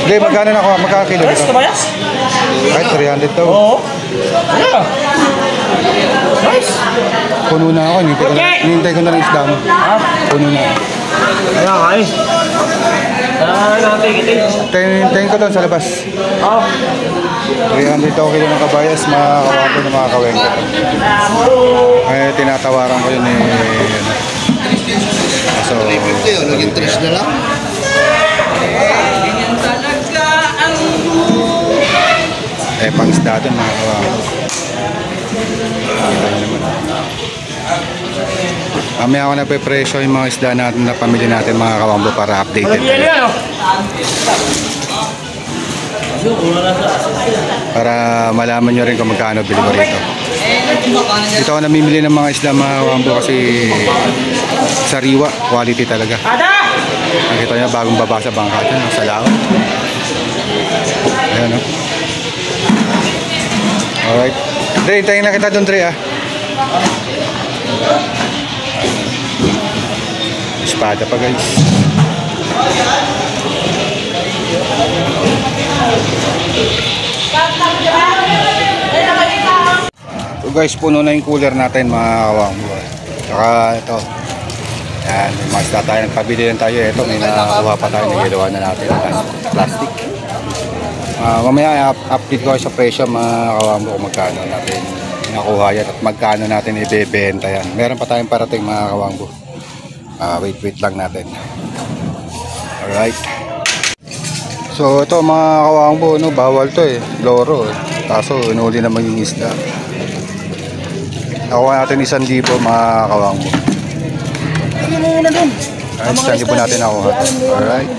Hindi, magkano na ako? Magkano kilo dito? Kahit 300 daw. Oo. Ano? Nice. Puno na ako. Hinintay ko na ng isda mo. Puno na. Kaya ka eh. Hintayin ko doon sa labas. 300 daw kilo ng kabayas, mga kawapo ng mga kawengko. Ay, tinatawaran ko yun eh. So, 350 naging 3 na lang. eh, pang isda doon mga kawapo. Kita nyo naman. Mamaya ako na pe-presyo yung mga isda natin na pamili natin mga kawambo para updated. Para malaman nyo rin kung magkano bili ko rito. Dito ako namimili ng mga isda mga kawambo kasi sariwa, quality talaga. Nakita nyo bagong baba sa bangka dyan, sa laot. Ayan o. Alright. Dre, hintayin na kita doon Dre ah. Espada pa guys. So guys, puno na yung cooler natin mga kawambo. Saka ito. Yan, may mga isda tayo. Nagpabili lang tayo. Ito, may nakakuha pa tayo. Nagilawan na natin plastic. Mamaya update ko sa presyo mga kawambo kung magkano natin nakuha yan at magkano natin ibebenta yan. Meron pa tayong parating mga kawambo. Wait lang natin. Alright. So ito mga kawambo, no, bawal to eh. Loro eh. Kaso inuli naman yung isda. Nakuha natin 1,000 mga kawambo. Alright, 1,000 natin nakuha. Alright.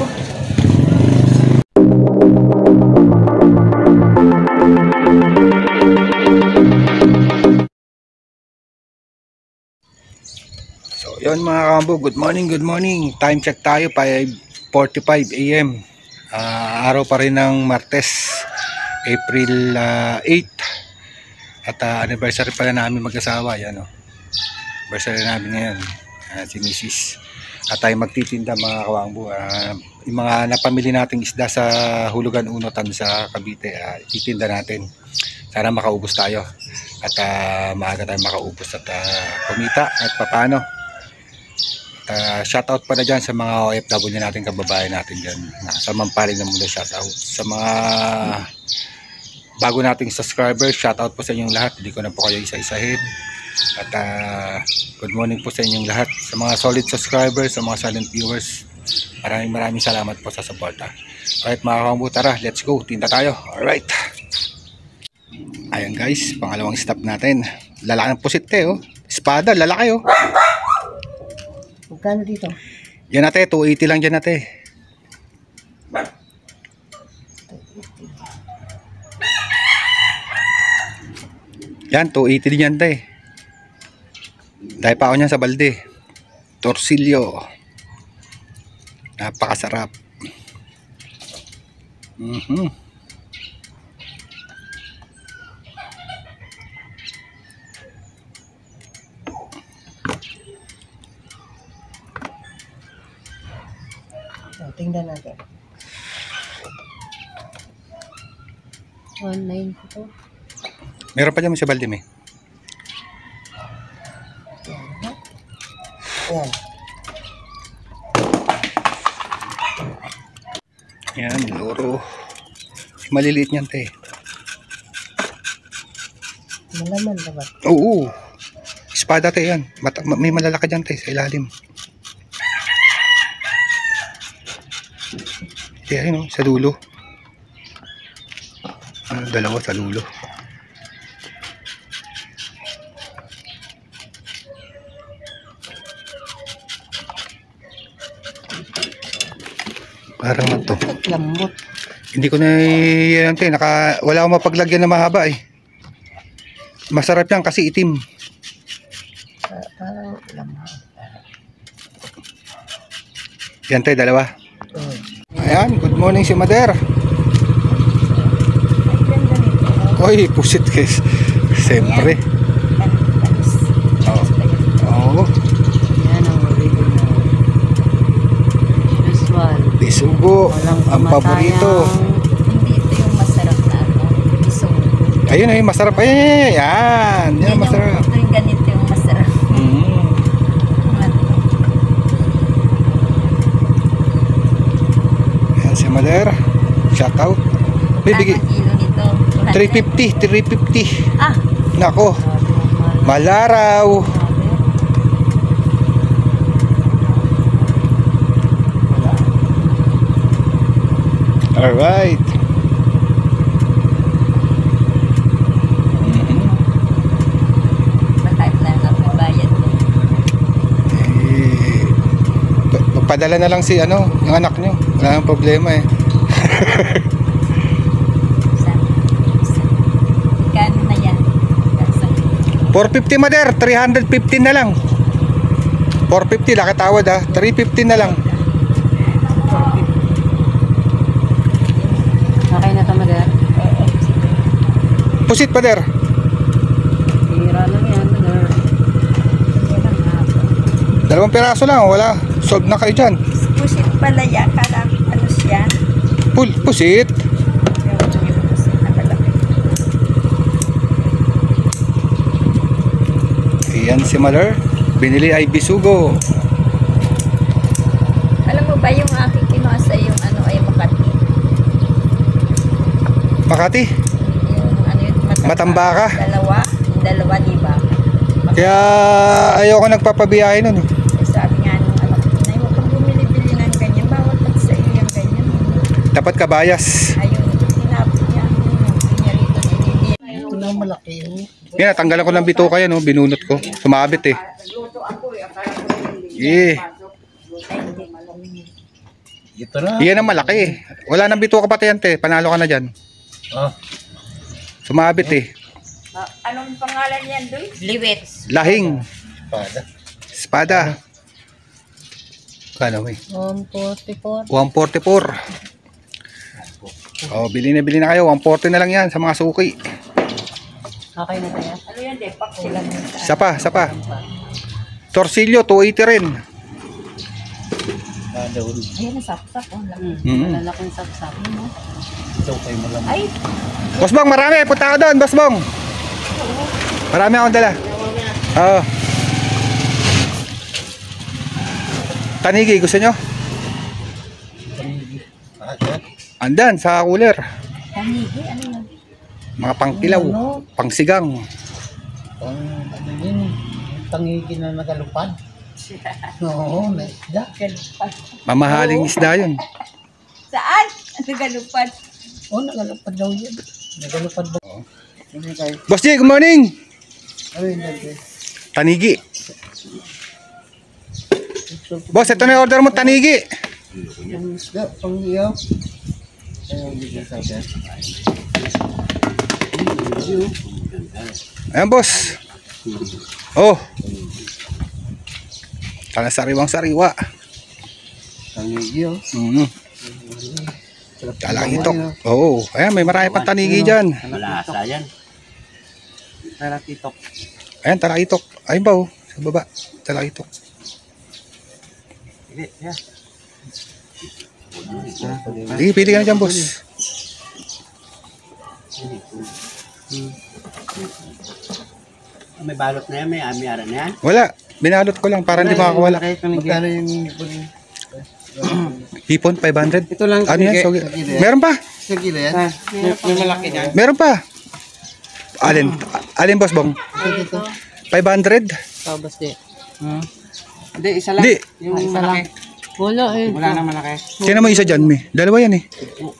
Yun mga kambo, good morning. Time check tayo, 5:45 AM. Araw pa rin ng Martes, April 8. At anniversary pala namin mag-asawa. Yan o. Anniversary namin ngayon. Si Mrs. At tayo magtitinda mga kawangbo. Yung mga napamili nating isda sa Hulugan Unotan sa Cavite, titinda natin. Sana makaubos tayo. At maaga tayo makaubos at kumita at papano. Shoutout pa na dyan sa mga OFW natin, kababayan natin dyan sa mampaling na mundo. Shoutout sa mga bago nating subscribers, shoutout po sa inyong lahat. Hindi ko na po kayo isa-isahin. At good morning po sa inyong lahat. Sa mga solid subscribers, sa mga silent viewers, maraming salamat po sa suporta. Alright mga kambu, tara, let's go, tinta tayo. Alright. Ayan guys, pangalawang stop natin. Lalaki ng pusit oh. Espada, lalaki oh. Magkano dito? Yan ate, 280 lang dyan ate. Yan, 280 din yan ate. Dahil pa ako niyan sa balde. Torsilyo. Napakasarap. Tingnan natin. 190 to. Meron pa dyan sa balde may. Yan. Yan, loro. Maliliit niyan te. Malaman ba ba? Oo. Espada te yan. May malalaki dyan te sa ilalim. Yan o, sa dulo. Dalawa sa dulo. Parang ito. Lambot. Hindi ko na yan te. Wala akong mapaglagyan na mahaba eh. Masarap yan kasi itim. Parang lambot. Yan te, dalawa. Ayan, good morning si Mader. Oy, pusit guys. Siyempre. Oo. Yan ang original. This one. Bisugo. bisugo. Ang paborito. Hindi ito yung masarap na ano, iso. Ayun ay masarap. Ay, yan. Yan masarap. Ito yung ganito yung masarap. Mm. Yan si Mother. Shout out. Bibigay. Kilo nito. 350. Ah! Nako. Malaraw. Alright. Type lang ang bayad mo. Magpadala na lang si ano, yung anak nyo. Wala nang problema eh. Kano na yan? 450 Mother, 315 na lang. 450 nakatawad ha. 315 na lang. Okay na tamaga. Pusit Mother. Hira lang yan. Dalawang piraso lang, wala. Solve na kayo dyan. Pusit pala yan. Kala ano siya? Pusit. Yung pusit na malaki. Ayan si Mother. Binili ay bisugo. Alam mo ba yung aking kinuha sa yung ano ay Makati? Makati. Yung ano yung Matambaka. Dalawa diba? Kaya ayoko nagpapabiyahe nun. Sabi nga nung anak ko, "Nay, huwag kang bumili-bili ng ganyan. Bawal pati sa iyo yung ganyan." Dapat kabayas. Ayun, hinapit niya. Niya rito, hindi. Ito na malaki yun. Yan, tanggalan ko ng bituka yan, oh. Binunot ko. Sumabit eh. Yeah. Ito na. Yan ang malaki eh. Wala nang bituka pati yan, te. Panalo ka na dyan. Ah. Sumabit eh. Anong pangalan yan doon? Liwit. Lahing. Pada. Espada. Kano eh? 144. 144. Oh, bili na kayo. 140 na lang yan sa mga suki. Okay na kaya? Ano yan, Depak? Sila Sapa. Torsilyo, 280 rin. Dadawin. Ayun, saksak. Oh, laki. Malalaking saksak. Ito kayo malam. Ay, Boss Bong, marami. Punta ka doon, Boss Bong. Marami akong dala. Oo. Tanigi, gusto nyo? Andan, sa cooler. tanigi. Ano yan? Mga pangkilaw, pangsigang. Ano yun? Tangigi na nagalupad. Oo, naisda. Galupad. Mamahaling isda yun. Saan? Ano galupad? Oo, nagalupad daw yun. Nagalupad ba? Boss G, good morning. Ano yun dati? Tanigi. Boss, ito na yung order mo, tanigi. Yung isda, pang-iyaw. Ayun, bigyan sa akin. Ayan, boss. Oh. Tala sariwang-sariwa. Tangigi, oh. Talakitok. Oo. Ayan, may marami pang tanigi dyan. Malasa yan. Talakitok. Ayan, talakitok. Ayun ba, oh. Sa baba. Talakitok. Sige, pili ka na dyan, boss. May balot na yan, may ara na yan. Wala. Binalot ko lang para hindi makakawala. Magkano yung Hipon, 500. Ito lang. Ano yan? Meron pa. Sa gila yan? May malaki yan. Meron pa. Alin, boss Bong? 500? Tapos di. Hindi, isa lang. Hindi. Yung malaki. Wala eh. Wala na malaki. Sino mo isa dyan, may? Dalawa yan eh.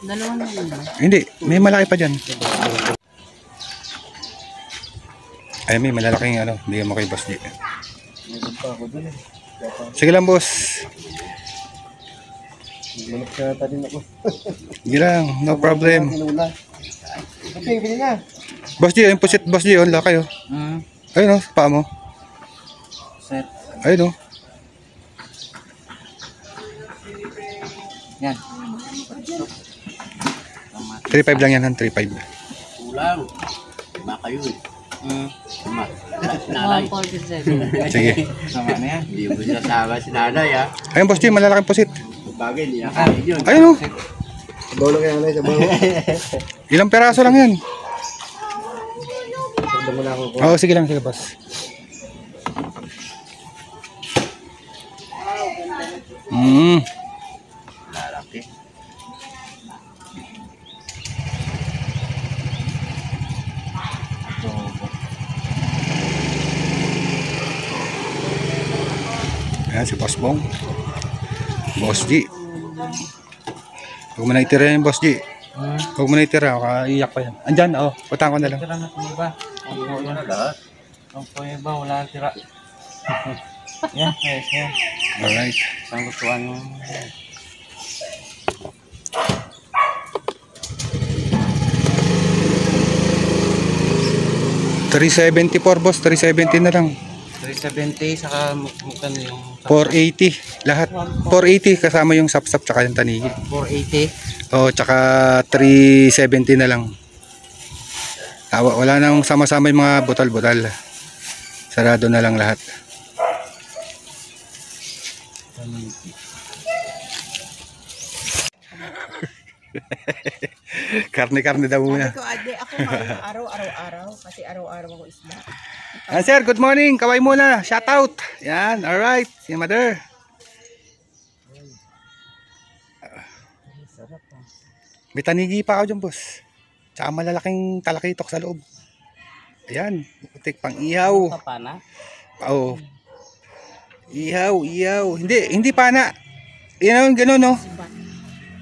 Dalawa na yun. Hindi, may malaki pa dyan. Ay, may malalaking ano, hindi mo kay boss di. Sige lang, boss. Sige lang, no problem. Okay, bili na. Boss G, ayun pusit, boss G, yun, laki oh. Ayun oh, paa mo. Set. Ayun oh. Yan. 3.5 lang yan, han, 3.5. Kulang. Lima kayo eh. Lima. Sinalay. 147. Sige. Sama na yan. Hindi mo sinasama si nanay ah. Ayun, boss G, malalaking pusit. Bagay, hindi nakain yun. Ayun oh. Sabaw lang kaya na, sabaw. Ilang peraso lang yan. Sabaw mo na ako. Oo, sige lang, sige boss. Lalaki. Ayan si Boss Bong. Boss G. Huwag mo na itira yan, Boss G. Huwag mo na itira, kaiyak pa yan. Andyan, putang ko na lang. Tira na kung iba. Ang po na lahat. Ang po iba, wala nang tira. Yan, yes, yan. Alright. Isang gustuhan mo. 374 boss, 370 na lang. 370, saka mukha na yung 480 lahat. 480 kasama yung sapsap tsaka yung tanigi. 480. Oh, tsaka 370 na lang. Wala nang sama-sama yung mga butal-butal. Sarado na lang lahat. Karne-karne daw muna. Sabi ko, ade, ako ngayon, araw-araw, kasi araw-araw ako isda. Sir, good morning. Kaway muna. Shout out. Yan, alright. Si Mother. May tanigi pa ako dyan, boss. Tsaka malalaking talakitok sa loob. Ayan. Putik pang ihaw. Papana? Oo. Ihaw, ihaw. Hindi pana. Yan, gano'n, no?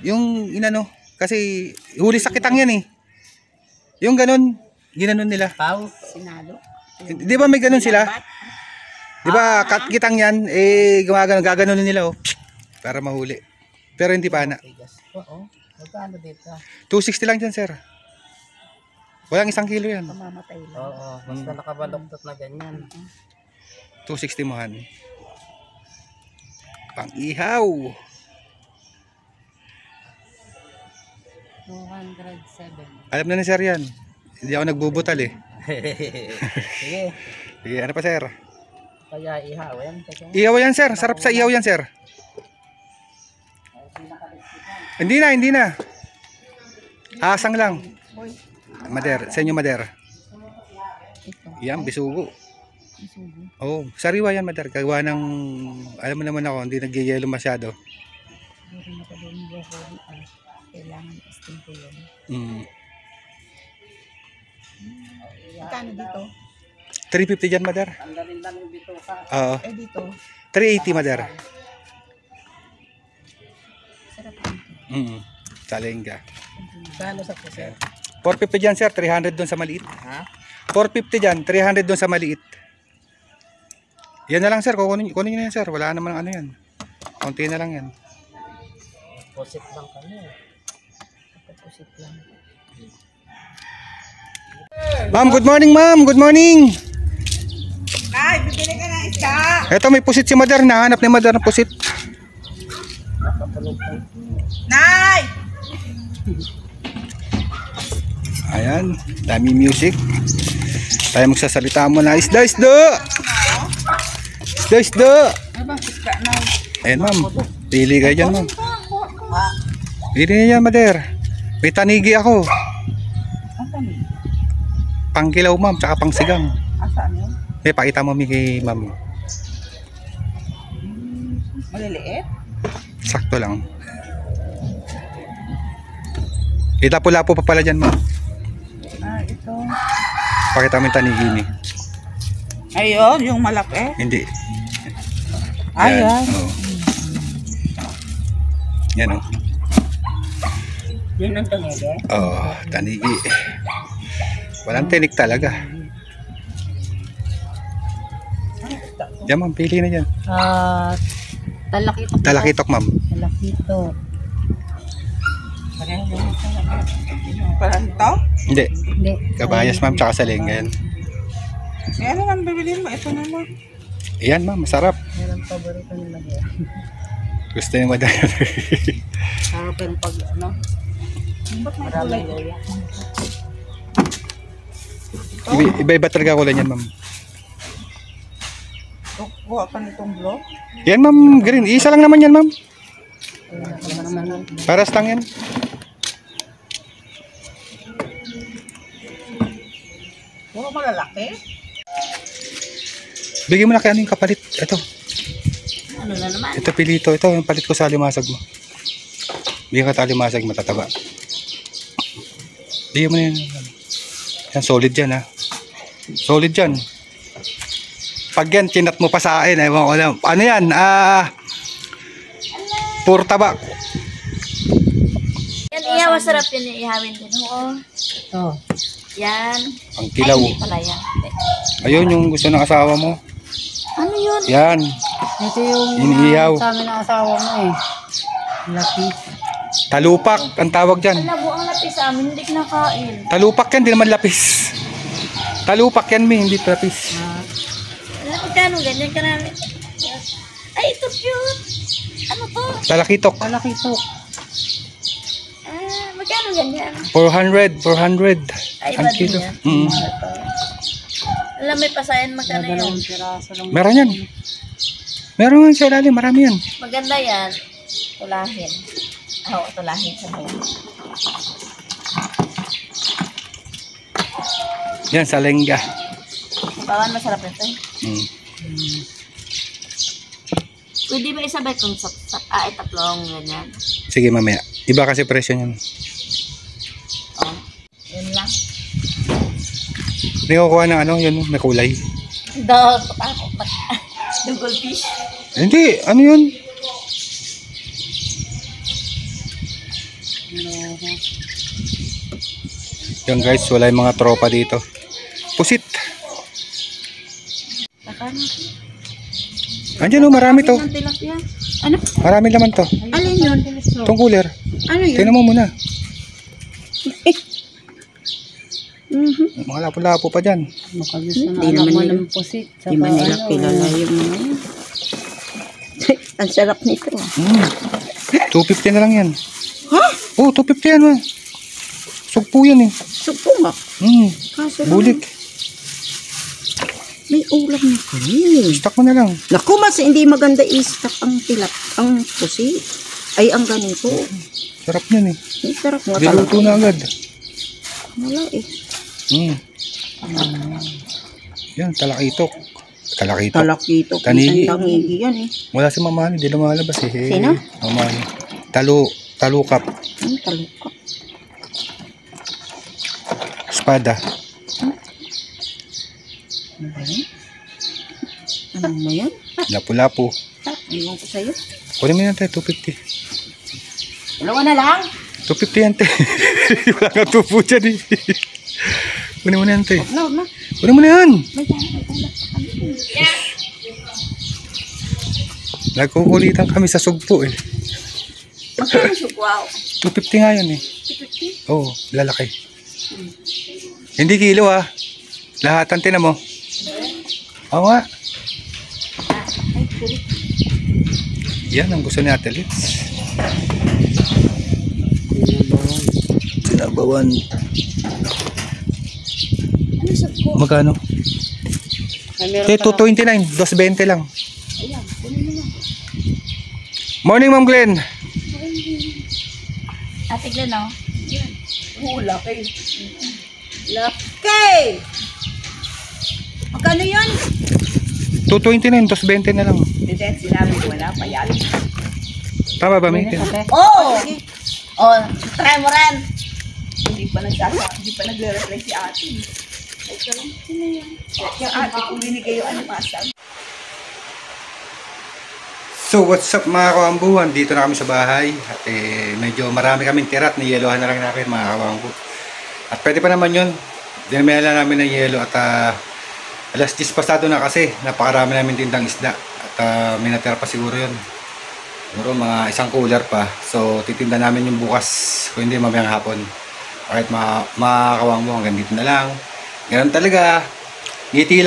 Yung inano. Kasi huli sa kitang yan, eh. Yung gano'n. Ginanon nila. Pau? Sinalo. Di ba may ganun sila? Di ba kitang yan, gaganon nila, para mahuli. Pero hindi pa na. Oo. Magkano dito? 260 lang dyan, sir. Walang 1 kilo yan. Mamamatay lang. Oo. Basta nakabaloktot na ganyan. 260 mohan. Pang ihaw. 207. Alam na ni sir yan. Hindi ako nagbubutal, eh. Sige. Sige, ano pa, sir? Kaya ihaw yan. Ihaw yan, sir. Sarap sa ihaw yan, sir. Hindi na. Asang lang. Mader, sa inyo mader. Yan, bisugo. Oh, sariwa yan, mader. Kagawa ng, alam mo naman ako, hindi nagyayelo masyado. Kailangan isting ko yun. Magkano dito? 350 dyan, mader. Oo. Dito. 380, mader. Sarap. Salenga. Kano sa puso? 450 dyan, sir. 300 doon sa maliit. Ha? 450 dyan. 300 doon sa maliit. Yan na lang, sir. Kunin nyo na yan, sir. Wala naman ano yan. Konti na lang yan. Posit lang kami. Pusit lang. Ma'am, good morning, ma'am. Good morning. Ay, bibili ka ng isda. Eto, may pusit si Mother. Nahanap ni Mother ng pusit. Nay! Ayan, dami music. Tayo magsasalita muna. Isda. Ayan, ma'am. Pili kayo dyan, ma'am. Pili niya dyan, Mother. May tanigi ako. Pangkilaw, ma'am, tsaka pangsigang. Asaan yun? Pakita mo kay ma'am. Maliliit? Sakto lang. Kita pula po pa pala dyan, ma'am. Ito. Pakita mo yung tanigi ni. Ayun, yung malaki. Hindi. Ayan. Oh. Yan, oh. Yun ang tanigi. Oh, tanigi. Walang tinik talaga. Yan, ma'am, pili na dyan. Talakitok. Talakitok, ma'am. Talakitok. Parang ito? Hindi. Hindi. Kabayas, ma'am, tsaka salenga yan. Ano naman bibilin mo? Ito naman. Yan, ma'am, masarap. Yan ang paborito nila yan. Gusto yung madaya. Sarap yung pag ano. Maraming gaya. Iba-iba talaga kulay yan, ma'am. Kuha ka nitong blok? Yan, ma'am, green. Isa lang naman yan, ma'am. Wala naman. Paras lang yan. Puro malalaki. Bigyan mo na kaya ano yung kapalit. Ito. Ano na naman? Ito pilito. Ito yung palit ko sa alimasag mo. Bigyan ka sa alimasag, matataba. Bigyan mo na yan. Yan, solid yan ha. Solid yan. Pag yan, chinat mo pa sa akin. Ewan ko alam. Ano yan? Puro taba. Yan, ihaw. Masarap yan. Ihawin din. Oo. Oh. Yan. Ang kilaw. Ay, hindi pala yan. Ayun yung gusto ng asawa mo. Ano yun? Yan. Ito yung Iniihaw. sa amin ng asawa mo eh. Lapis. Talupak. Ang tawag dyan. Malabo ang lapis sa amin. Hindi kinakain. Talupak yan. Di naman lapis. Talupak yan, may. Hindi lapis. Alam mo kano ganyan ka namin. Ay, ito cute. Ano to? Talakitok. Palakitok. Magkano ganyan? 400. 400. Ay, Ang ba din kilo. yan? Mm. Alam, may pasayan magkano yan. Dalawang piraso lang. Meron yan. Meron yan sa ilalim. Marami yan. Maganda yan. Tulahin. Oo, tulahin sa buhay. Yan, sa lengga. Bawan masarap ito eh. Mm. Pwede ba isabay kung tatlong ganyan? Sige, mamaya. Iba kasi presyo niyan. Oh, yun lang. Hindi ko kuha ng ano, yun, may kulay. Dog, ako. Dugol fish. Hindi, ano yun? Yan guys, wala yung mga tropa dito. Pusit. Takano. Andiyan oh, marami to. Ang tilapia. Ano? Marami naman to. Alin yun? Itong cooler. Ano yun? Tingnan mo muna. Mga lapo-lapo pa dyan. Makagusto na Di anak naman mo nila- ng pusit. Di ba nila kilala yung mga yun? Ang sarap nito. 250 na lang yan. Ha? Oh, 250 yan. Ma. Sugpo yan eh. Supo nga. Kaso lang, Bulik. may ulam na kami. Stock mo na lang. Naku, mas hindi maganda i-stock ang ang pusi. Ay, ang ganito. Sarap nun eh. Ang sarap nga Diluto talaga. na agad. Wala eh. Yan, talakitok. Talakitok. Talakito. Tanigi. Ang tanigi yan eh. Wala si Mama Hani, di lumalabas eh. Sino? Mama Hani. Talukap. Ang talukap. Espada. Ano mo yan? Lapu-lapu. Iwan ko sa'yo. Kunin mo yan tayo, 250. Dalawa na lang. 250 yan tayo. Wala nga tupo dyan eh. Kunin mo na yan tayo. No, no. Kunin mo na yan. May talak. Nagkukulitan kami sa sugpo eh. Magkano sugwaw? 250 nga yan eh. 50? Oo, lalaki. Hindi kilo ah. Lahatan, tinan mo. Oo nga. Yan ang gusto ni Ate Litz. Sinabawan. Ano sugpo? Magkano? Eh, 229. 220 lang. Ayan, kunin mo na. Morning, Ma'am Glenn. Ate Glenn, oh. Yan. Laki. Laki! Magkano yun? 229, 220 na lang. Hindi, sinabi ko wala pa yan. Tama ba, Mate? Oo! Oh, try mo rin. Hindi pa nagre-reply si ate. Ay, ito lang. Sino yan? Yung ate kung binigay yung animasag. So what's up mga kawambuhan, dito na kami sa bahay at medyo marami kaming tira at niyelohan na lang namin mga kawambu. At pwede pa naman yun, dinamela namin ng yelo at alas 10 pasado na kasi napakarami namin tindang isda at may natira pa siguro yun. Siguro mga isang cooler pa, so titinda namin yung bukas kung hindi mamayang hapon. Alright mga kawambu, hanggang dito na lang. Ganun talaga, ngiti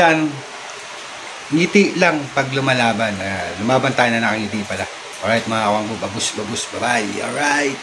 lang pag lumalaban. Lumaban tayo na nakangiti pala. Alright mga kawangbo, babus, bye bye. Alright.